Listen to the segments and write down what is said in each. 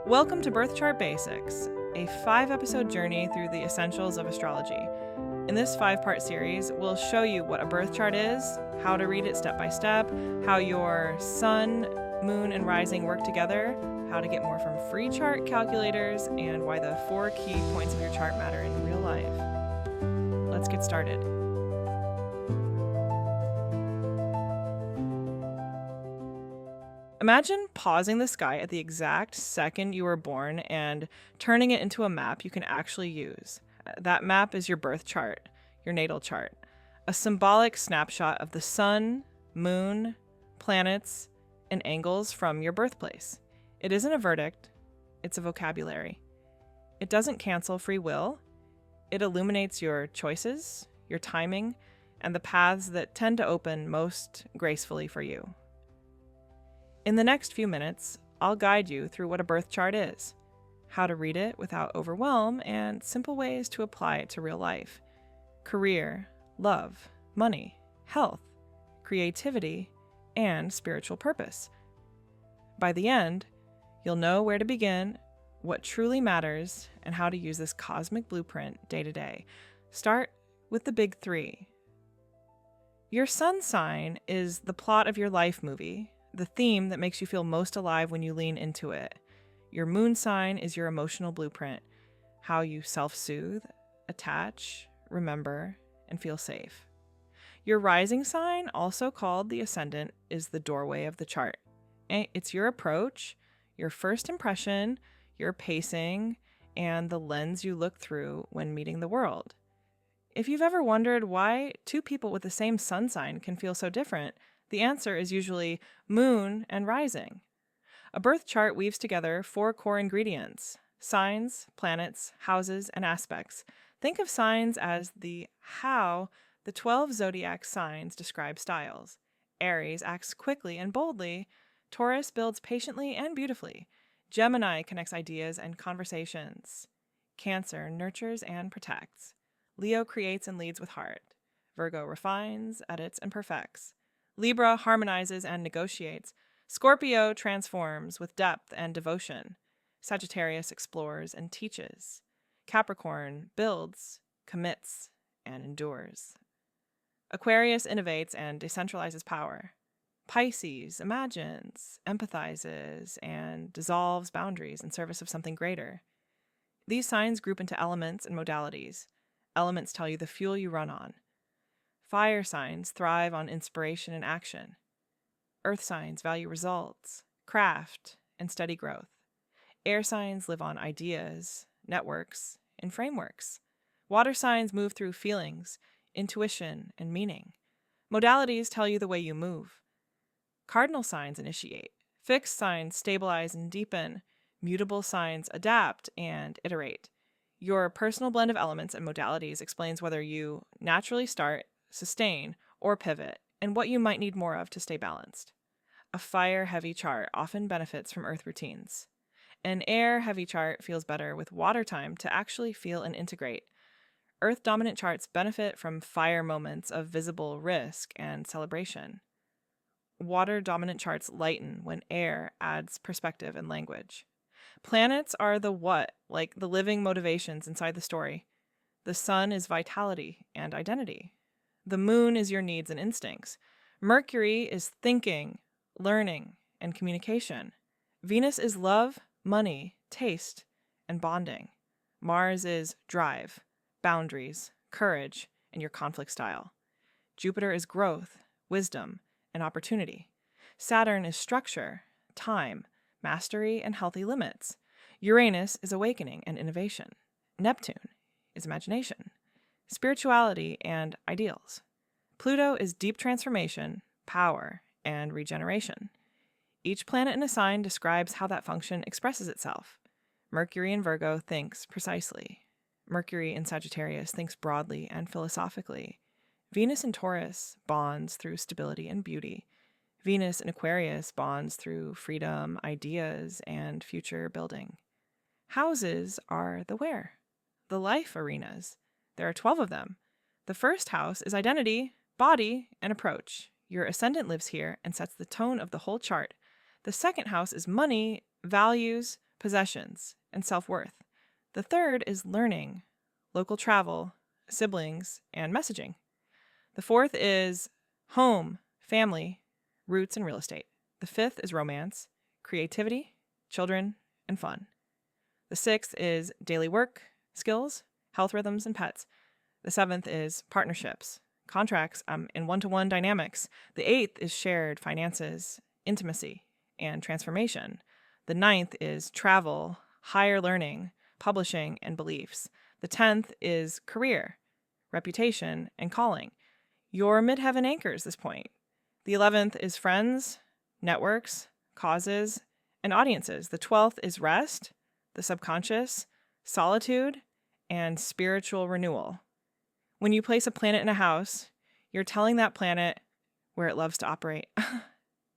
Welcome to Birth Chart Basics, a 5-episode journey through the essentials of astrology. In this 5-part series, we'll show you what a birth chart is, how to read it step by step, how your sun, moon, and rising work together, how to get more from free chart calculators, and why the 4 key points of your chart matter in real life. Let's get started. Imagine pausing the sky at the exact second you were born and turning it into a map you can actually use. That map is your birth chart, your natal chart, a symbolic snapshot of the sun, moon, planets, and angles from your birthplace. It isn't a verdict, it's a vocabulary. It doesn't cancel free will. It illuminates your choices, your timing, and the paths that tend to open most gracefully for you. In the next few minutes, I'll guide you through what a birth chart is, how to read it without overwhelm, and simple ways to apply it to real life. Career, love, money, health, creativity, and spiritual purpose. By the end, you'll know where to begin, what truly matters, and how to use this cosmic blueprint day to day. Start with the big 3. Your sun sign is the plot of your life movie, the theme that makes you feel most alive when you lean into it. Your moon sign is your emotional blueprint, how you self-soothe, attach, remember, and feel safe. Your rising sign, also called the Ascendant, is the doorway of the chart. It's your approach, your first impression, your pacing, and the lens you look through when meeting the world. If you've ever wondered why 2 people with the same sun sign can feel so different, the answer is usually moon and rising. A birth chart weaves together 4 core ingredients: signs, planets, houses, and aspects. Think of signs as the how the 12 zodiac signs describe styles. Aries acts quickly and boldly. Taurus builds patiently and beautifully. Gemini connects ideas and conversations. Cancer nurtures and protects. Leo creates and leads with heart. Virgo refines, edits, and perfects. Libra harmonizes and negotiates. Scorpio transforms with depth and devotion. Sagittarius explores and teaches. Capricorn builds, commits, and endures. Aquarius innovates and decentralizes power. Pisces imagines, empathizes, and dissolves boundaries in service of something greater. These signs group into elements and modalities. Elements tell you the fuel you run on. Fire signs thrive on inspiration and action. Earth signs value results, craft, and steady growth. Air signs live on ideas, networks, and frameworks. Water signs move through feelings, intuition, and meaning. Modalities tell you the way you move. Cardinal signs initiate. Fixed signs stabilize and deepen. Mutable signs adapt and iterate. Your personal blend of elements and modalities explains whether you naturally start, sustain, or pivot, and what you might need more of to stay balanced. A fire-heavy chart often benefits from earth routines. An air-heavy chart feels better with water time to actually feel and integrate. Earth-dominant charts benefit from fire moments of visible risk and celebration. Water-dominant charts lighten when air adds perspective and language. Planets are the what, like the living motivations inside the story. The sun is vitality and identity. The moon is your needs and instincts. Mercury is thinking, learning, and communication. Venus is love, money, taste, and bonding. Mars is drive, boundaries, courage, and your conflict style. Jupiter is growth, wisdom, and opportunity. Saturn is structure, time, mastery, and healthy limits. Uranus is awakening and innovation. Neptune is imagination, spirituality, and ideals. Pluto is deep transformation, power, and regeneration. Each planet in a sign describes how that function expresses itself. Mercury in Virgo thinks precisely. Mercury in Sagittarius thinks broadly and philosophically. Venus in Taurus bonds through stability and beauty. Venus in Aquarius bonds through freedom, ideas, and future building. Houses are the where, the life arenas. There are 12 of them. The first house is identity, body, and approach. Your ascendant lives here and sets the tone of the whole chart. The second house is money, values, possessions, and self-worth. The third is learning, local travel, siblings, and messaging. The fourth is home, family, roots, and real estate. The fifth is romance, creativity, children, and fun. The sixth is daily work, skills, health rhythms, and pets. The seventh is partnerships, contracts, and one-to-one dynamics. The eighth is shared finances, intimacy, and transformation. The ninth is travel, higher learning, publishing, and beliefs. The 10th is career, reputation, and calling. Your midheaven anchors this point. The 11th is friends, networks, causes, and audiences. The 12th is rest, the subconscious, solitude, and spiritual renewal. When you place a planet in a house, you're telling that planet where it loves to operate.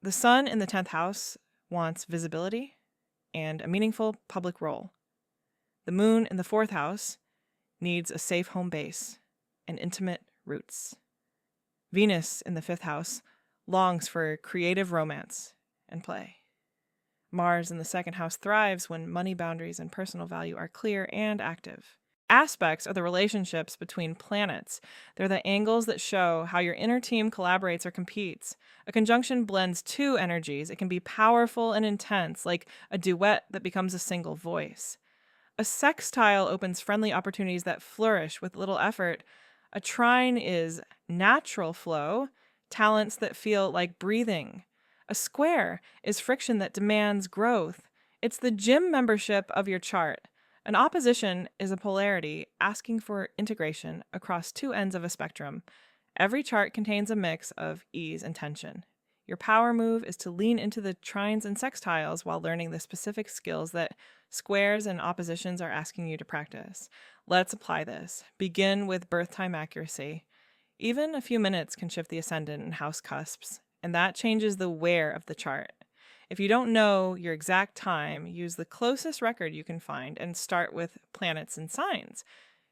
The sun in the 10th house wants visibility and a meaningful public role. The moon in the 4th house needs a safe home base and intimate roots. Venus in the 5th house longs for creative romance and play. Mars in the 2nd house thrives when money boundaries and personal value are clear and active. Aspects are the relationships between planets. They're the angles that show how your inner team collaborates or competes. A conjunction blends two energies. It can be powerful and intense, like a duet that becomes a single voice. A sextile opens friendly opportunities that flourish with little effort. A trine is natural flow, talents that feel like breathing. A square is friction that demands growth. It's the gym membership of your chart. An opposition is a polarity asking for integration across two ends of a spectrum. Every chart contains a mix of ease and tension. Your power move is to lean into the trines and sextiles while learning the specific skills that squares and oppositions are asking you to practice. Let's apply this. Begin with birth time accuracy. Even a few minutes can shift the ascendant and house cusps, and that changes the where of the chart. If you don't know your exact time, use the closest record you can find and start with planets and signs.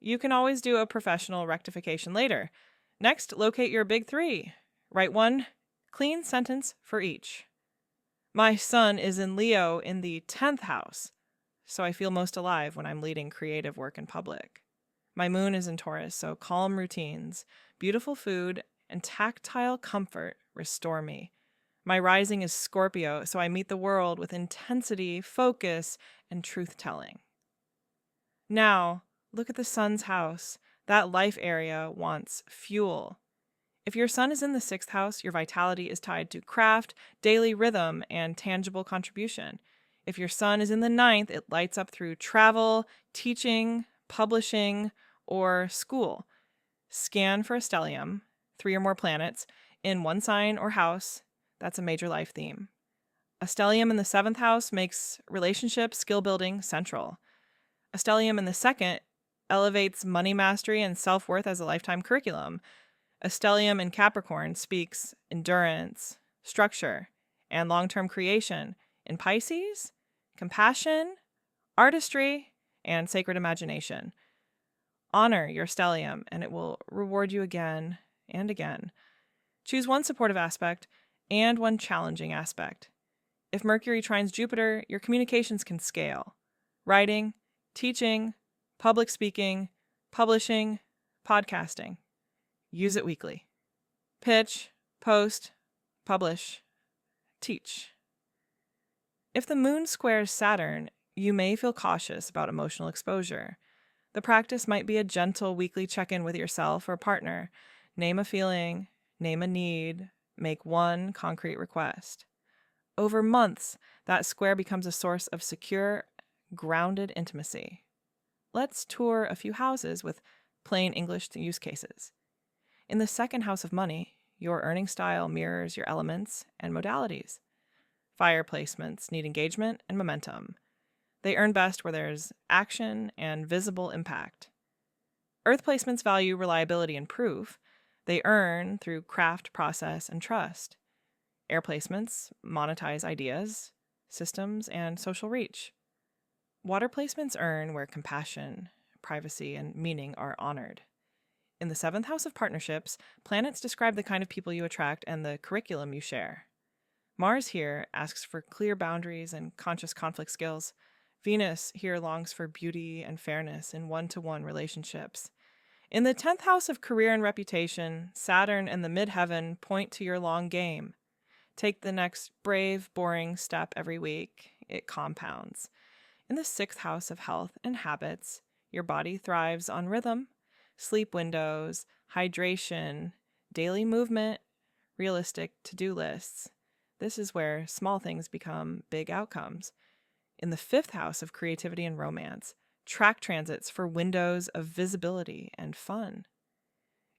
You can always do a professional rectification later. Next, locate your big three. Write one clean sentence for each. My sun is in Leo in the 10th house, so I feel most alive when I'm leading creative work in public. My moon is in Taurus, so calm routines, beautiful food, and tactile comfort restore me. My rising is Scorpio, so I meet the world with intensity, focus, and truth-telling. Now, look at the sun's house. That life area wants fuel. If your sun is in the 6th house, your vitality is tied to craft, daily rhythm, and tangible contribution. If your sun is in the 9th, it lights up through travel, teaching, publishing, or school. Scan for a stellium, 3 or more planets, in one sign or house. That's a major life theme. A stellium in the 7th house makes relationship skill building central. A stellium in the 2nd elevates money mastery and self-worth as a lifetime curriculum. A stellium in Capricorn speaks endurance, structure, and long-term creation. In Pisces, compassion, artistry, and sacred imagination. Honor your stellium, and it will reward you again and again. Choose one supportive aspect and one challenging aspect. If Mercury trines Jupiter, your communications can scale. Writing, teaching, public speaking, publishing, podcasting. Use it weekly. Pitch, post, publish, teach. If the moon squares Saturn, you may feel cautious about emotional exposure. The practice might be a gentle weekly check-in with yourself or partner. Name a feeling, name a need, make one concrete request. Over months, that square becomes a source of secure, grounded intimacy. Let's tour a few houses with plain English use cases. In the 2nd house of money, your earning style mirrors your elements and modalities. Fire placements need engagement and momentum. They earn best where there's action and visible impact. Earth placements value reliability and proof. They earn through craft, process, and trust. Air placements monetize ideas, systems, and social reach. Water placements earn where compassion, privacy, and meaning are honored. In the 7th house of partnerships, planets describe the kind of people you attract and the curriculum you share. Mars here asks for clear boundaries and conscious conflict skills. Venus here longs for beauty and fairness in one-to-one relationships. In the 10th house of career and reputation, Saturn and the midheaven point to your long game. Take the next brave, boring step every week. It compounds. In the 6th house of health and habits, your body thrives on rhythm, sleep windows, hydration, daily movement, realistic to-do lists. This is where small things become big outcomes. In the 5th house of creativity and romance, track transits for windows of visibility and fun.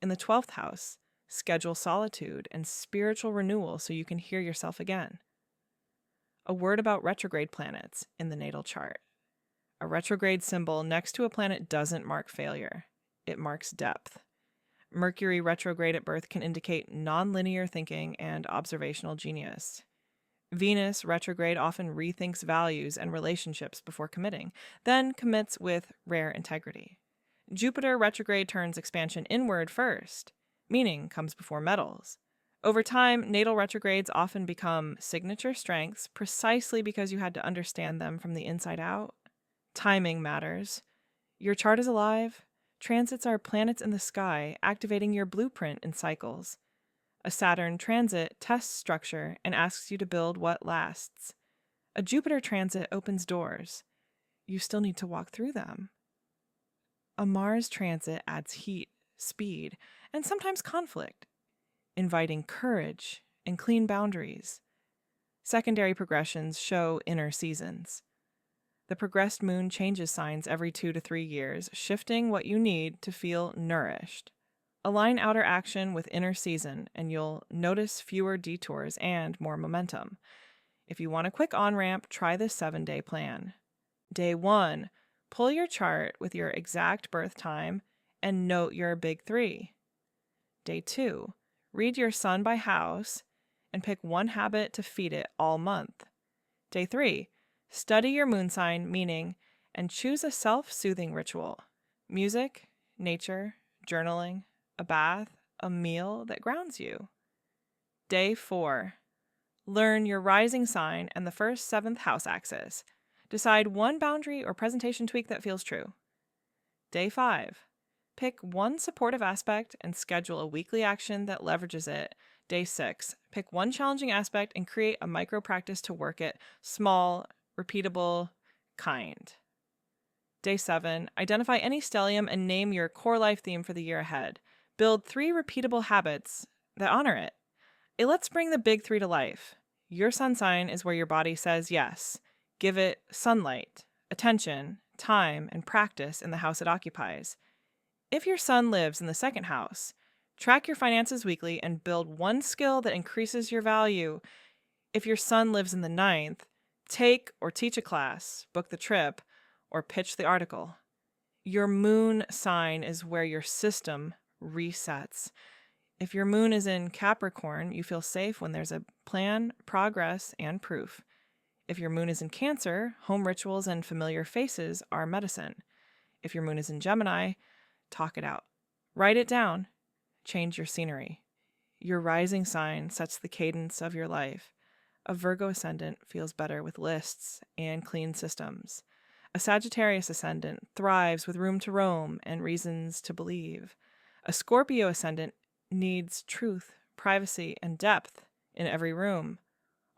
In the 12th house, schedule solitude and spiritual renewal so you can hear yourself again. A word about retrograde planets in the natal chart. A retrograde symbol next to a planet doesn't mark failure. It marks depth. Mercury retrograde at birth can indicate nonlinear thinking and observational genius. Venus retrograde often rethinks values and relationships before committing, then commits with rare integrity. Jupiter retrograde turns expansion inward first. Meaning comes before metals. Over time, natal retrogrades often become signature strengths precisely because you had to understand them from the inside out. Timing matters. Your chart is alive. Transits are planets in the sky, activating your blueprint in cycles. A Saturn transit tests structure and asks you to build what lasts. A Jupiter transit opens doors. You still need to walk through them. A Mars transit adds heat, speed, and sometimes conflict, inviting courage and clean boundaries. Secondary progressions show inner seasons. The progressed moon changes signs every 2 to 3 years, shifting what you need to feel nourished. Align outer action with inner season, and you'll notice fewer detours and more momentum. If you want a quick on-ramp, try this 7-day plan. Day 1, pull your chart with your exact birth time and note your big 3. Day 2, read your sun by house and pick one habit to feed it all month. Day 3, study your moon sign meaning and choose a self-soothing ritual. Music, nature, journaling, a bath, a meal that grounds you. Day 4, learn your rising sign and the first 7th house axis. Decide one boundary or presentation tweak that feels true. Day 5, pick one supportive aspect and schedule a weekly action that leverages it. Day 6, pick one challenging aspect and create a micro practice to work it. Small, repeatable, kind. Day 7, identify any stellium and name your core life theme for the year ahead. Build 3 repeatable habits that honor it. It lets bring the big 3 to life. Your sun sign is where your body says yes. Give it sunlight, attention, time, and practice in the house it occupies. If your sun lives in the 2nd house, track your finances weekly and build one skill that increases your value. If your sun lives in the 9th, take or teach a class, book the trip, or pitch the article. Your moon sign is where your system resets. If your moon is in Capricorn, you feel safe when there's a plan, progress, and proof. If your moon is in Cancer, home rituals and familiar faces are medicine. If your moon is in Gemini, talk it out. Write it down. Change your scenery. Your rising sign sets the cadence of your life. A Virgo ascendant feels better with lists and clean systems. A Sagittarius ascendant thrives with room to roam and reasons to believe. A Scorpio ascendant needs truth, privacy, and depth in every room.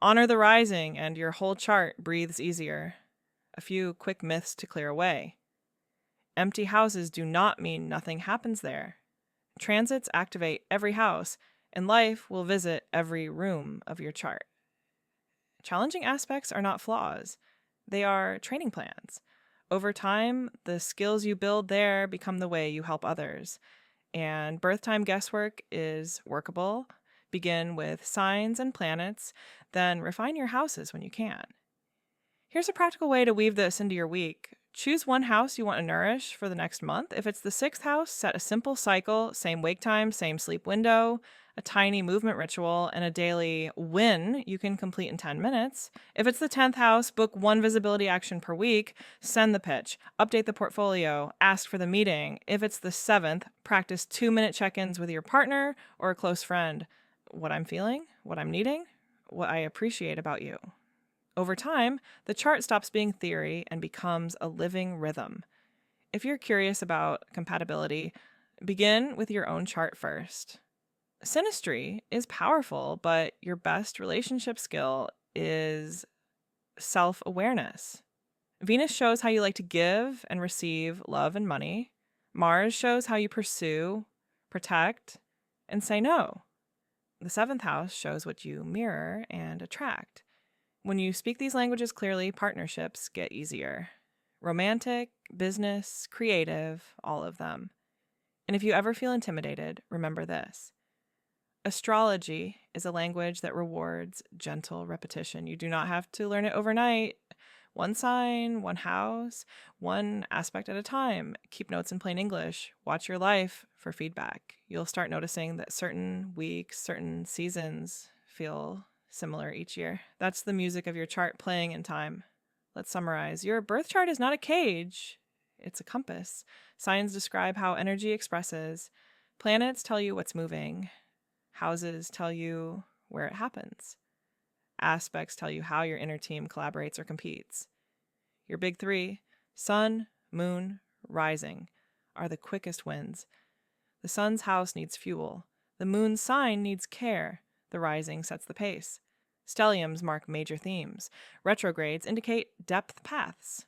Honor the rising and your whole chart breathes easier. A few quick myths to clear away. Empty houses do not mean nothing happens there. Transits activate every house, and life will visit every room of your chart. Challenging aspects are not flaws. They are training plans. Over time, the skills you build there become the way you help others. And birth time guesswork is workable. Begin with signs and planets, then refine your houses when you can. Here's a practical way to weave this into your week. Choose one house you want to nourish for the next month. If it's the 6th house, set a simple cycle, same wake time, same sleep window, a tiny movement ritual, and a daily win you can complete in 10 minutes. If it's the 10th house, book one visibility action per week, send the pitch, update the portfolio, ask for the meeting. If it's the 7th, practice 2-minute check-ins with your partner or a close friend. What I'm feeling, what I'm needing, what I appreciate about you. Over time, the chart stops being theory and becomes a living rhythm. If you're curious about compatibility, begin with your own chart first. Synastry is powerful, but your best relationship skill is self-awareness. Venus shows how you like to give and receive love and money. Mars shows how you pursue, protect, and say no. The 7th house shows what you mirror and attract. When you speak these languages clearly, partnerships get easier. Romantic, business, creative, all of them. And if you ever feel intimidated, remember this. Astrology is a language that rewards gentle repetition. You do not have to learn it overnight. One sign, one house, one aspect at a time. Keep notes in plain English. Watch your life for feedback. You'll start noticing that certain weeks, certain seasons feel similar each year. That's the music of your chart playing in time. Let's summarize. Your birth chart is not a cage. It's a compass. Signs describe how energy expresses. Planets tell you what's moving. Houses tell you where it happens. Aspects tell you how your inner team collaborates or competes. Your big 3, sun, moon, rising, are the quickest wins. The sun's house needs fuel. The moon's sign needs care. The rising sets the pace. Stelliums mark major themes. Retrogrades indicate depth paths.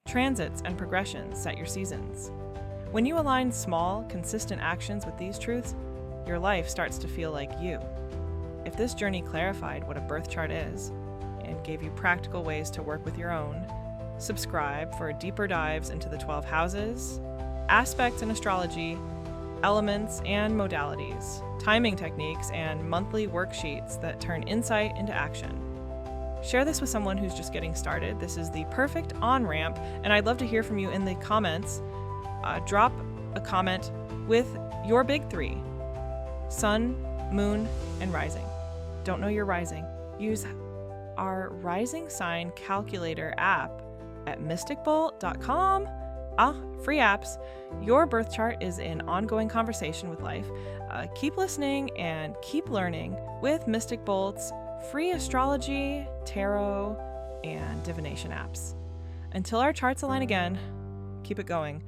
Transits and progressions set your seasons. When you align small, consistent actions with these truths, your life starts to feel like you. If this journey clarified what a birth chart is and gave you practical ways to work with your own, subscribe for deeper dives into the 12 houses, aspects in astrology, elements and modalities, timing techniques, and monthly worksheets that turn insight into action. Share this with someone who's just getting started. This is the perfect on-ramp, and I'd love to hear from you in the comments. Drop a comment with your big 3, sun, moon, and rising. Don't know your rising? Use our rising sign calculator app at mysticbolt.com. Free apps. Your birth chart is an ongoing conversation with life. Keep listening and keep learning with MysticBolt's free astrology, tarot, and divination apps. Until our charts align again, keep it going.